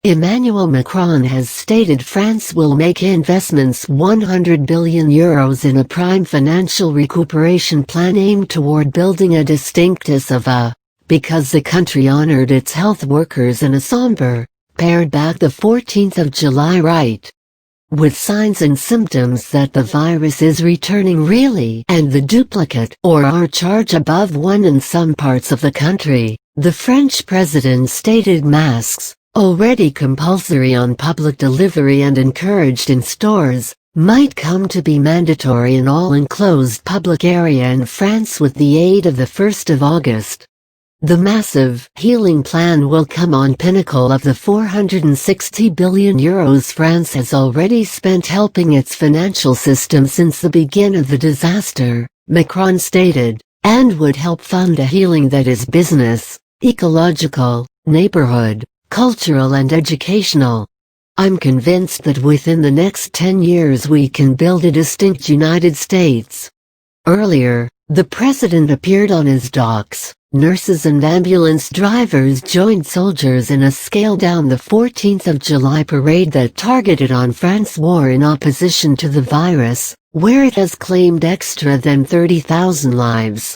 Emmanuel Macron has stated France will make investments €100 billion in a prime financial recuperation plan aimed toward building a distinctness of because the country honored its health workers in a sombre, pared back the 14th of July rite. With signs and symptoms that the virus is returning really and the duplicate or R charge above 1 in some parts of the country, the French president stated masks, already compulsory on public delivery and encouraged in stores, might come to be mandatory in all enclosed public area in France with the aid of the 1st of August. The massive healing plan will come on pinnacle of the €460 billion France has already spent helping its financial system since the beginning of the disaster, Macron stated, and would help fund a healing that is business, ecological, neighborhood, cultural and educational. I'm convinced that within the next 10 years we can build a distinct United States. Earlier, the president appeared on his docks. Nurses and ambulance drivers joined soldiers in a scaled-down the 14th of July parade that targeted on France's war in opposition to the virus, where it has claimed extra than 30,000 lives.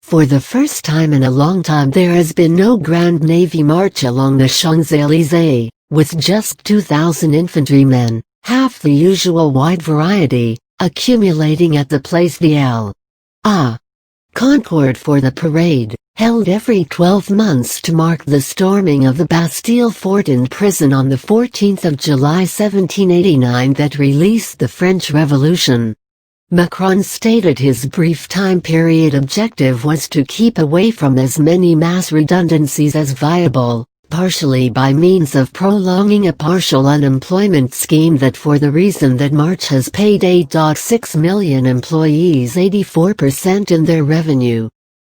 For the first time in a long time there has been no Grand Navy march along the Champs-Élysées, with just 2,000 infantrymen, half the usual wide variety, accumulating at the Place de Concorde for the parade, held every 12 months to mark the storming of the Bastille fort and prison on the 14th of July 1789 that released the French Revolution. Macron stated his brief time period objective was to keep away from as many mass redundancies as viable, partially by means of prolonging a partial unemployment scheme that for the reason that March has paid 8.6 million employees 84% in their revenue.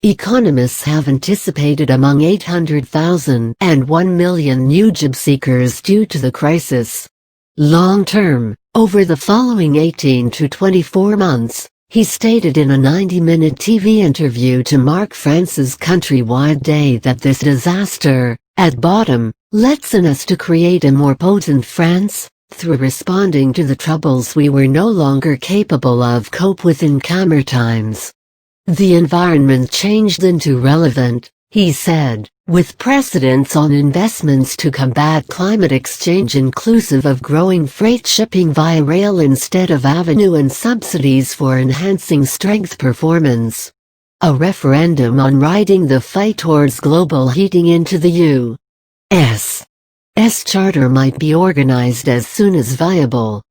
Economists have anticipated among 800,000 and 1 million new job seekers due to the crisis. Long term, over the following 18 to 24 months, he stated in a 90-minute TV interview to mark France's countrywide day that this disaster, at bottom, lets in us to create a more potent France, through responding to the troubles we were no longer capable of cope with in calmer times. The environment changed into relevant, he said, with precedence on investments to combat climate exchange inclusive of growing freight shipping via rail instead of avenue and subsidies for enhancing strength performance. A referendum on riding the fight towards global heating into the U.S. charter might be organized as soon as viable.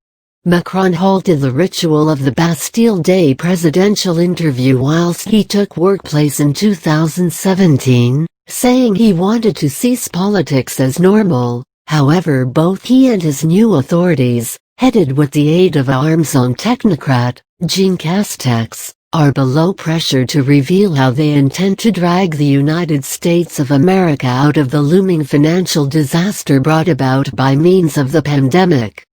Macron halted the ritual of the Bastille Day presidential interview whilst he took workplace in 2017, saying he wanted to cease politics as normal. However, both he and his new authorities, headed with the aid of arms-on technocrat, Jean Castex, are below pressure to reveal how they intend to drag the United States of America out of the looming financial disaster brought about by means of the pandemic.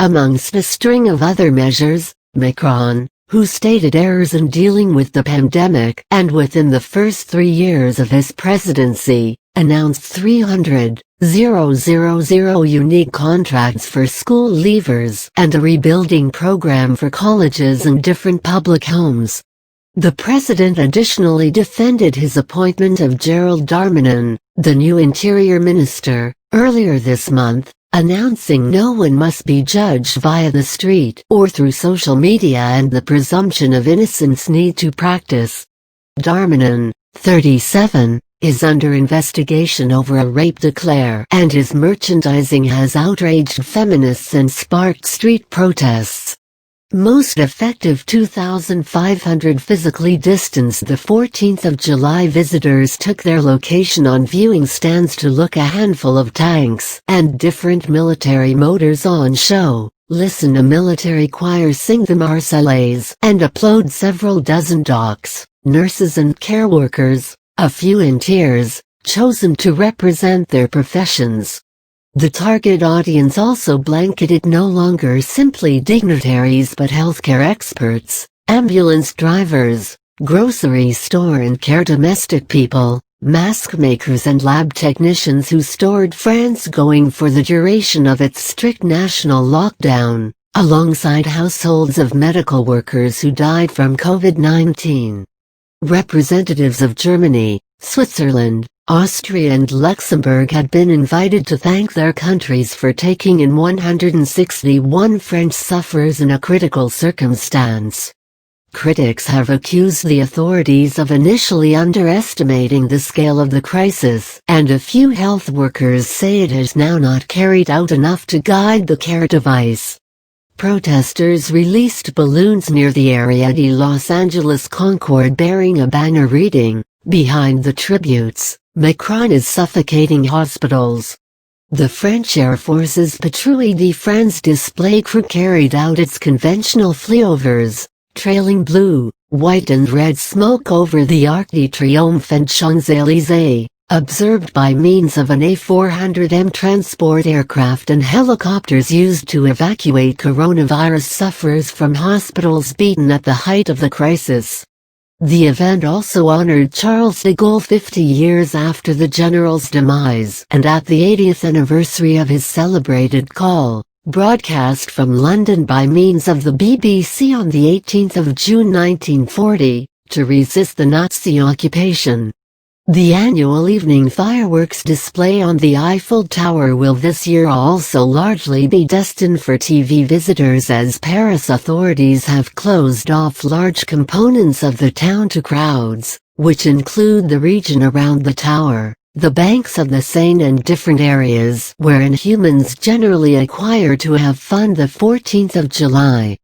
Amongst a string of other measures, Macron, who stated errors in dealing with the pandemic and within the first 3 years of his presidency, announced 300,000 unique contracts for school leavers and a rebuilding program for colleges and different public homes. The president additionally defended his appointment of Gerald Darmanin, the new interior minister, earlier this month, announcing no one must be judged via the street or through social media and the presumption of innocence need to practice. Darmanin, 37, is under investigation over a rape declare and his merchandising has outraged feminists and sparked street protests. Most effective 2,500 physically distanced the 14th of July visitors took their location on viewing stands to look a handful of tanks and different military motors on show, listen a military choir sing the marseillaise and applaud several dozen docs, nurses and care workers, a few in tears, chosen to represent their professions. The target audience also blanketed no longer simply dignitaries but healthcare experts, ambulance drivers, grocery store and care domestic people, mask makers and lab technicians who stored France going for the duration of its strict national lockdown, alongside households of medical workers who died from COVID-19. Representatives of Germany, Switzerland, Austria and Luxembourg had been invited to thank their countries for taking in 161 French sufferers in a critical circumstance. Critics have accused the authorities of initially underestimating the scale of the crisis, and a few health workers say it has now not carried out enough to guide the care device. Protesters released balloons near the area de Los Angeles Concord bearing a banner reading, "Behind the tributes, Macron is suffocating hospitals." The French Air Force's Patrouille de France display crew carried out its conventional flyovers, trailing blue, white and red smoke over the Arc de Triomphe and Champs-Élysées, observed by means of an A400M transport aircraft and helicopters used to evacuate coronavirus sufferers from hospitals beaten at the height of the crisis. The event also honored Charles de Gaulle 50 years after the general's demise and at the 80th anniversary of his celebrated call, broadcast from London by means of the BBC on the 18th of June 1940, to resist the Nazi occupation. The annual evening fireworks display on the Eiffel Tower will this year also largely be destined for TV visitors, as Paris authorities have closed off large components of the town to crowds, which include the region around the tower, the banks of the Seine and different areas wherein humans generally acquire to have fun the 14th of July.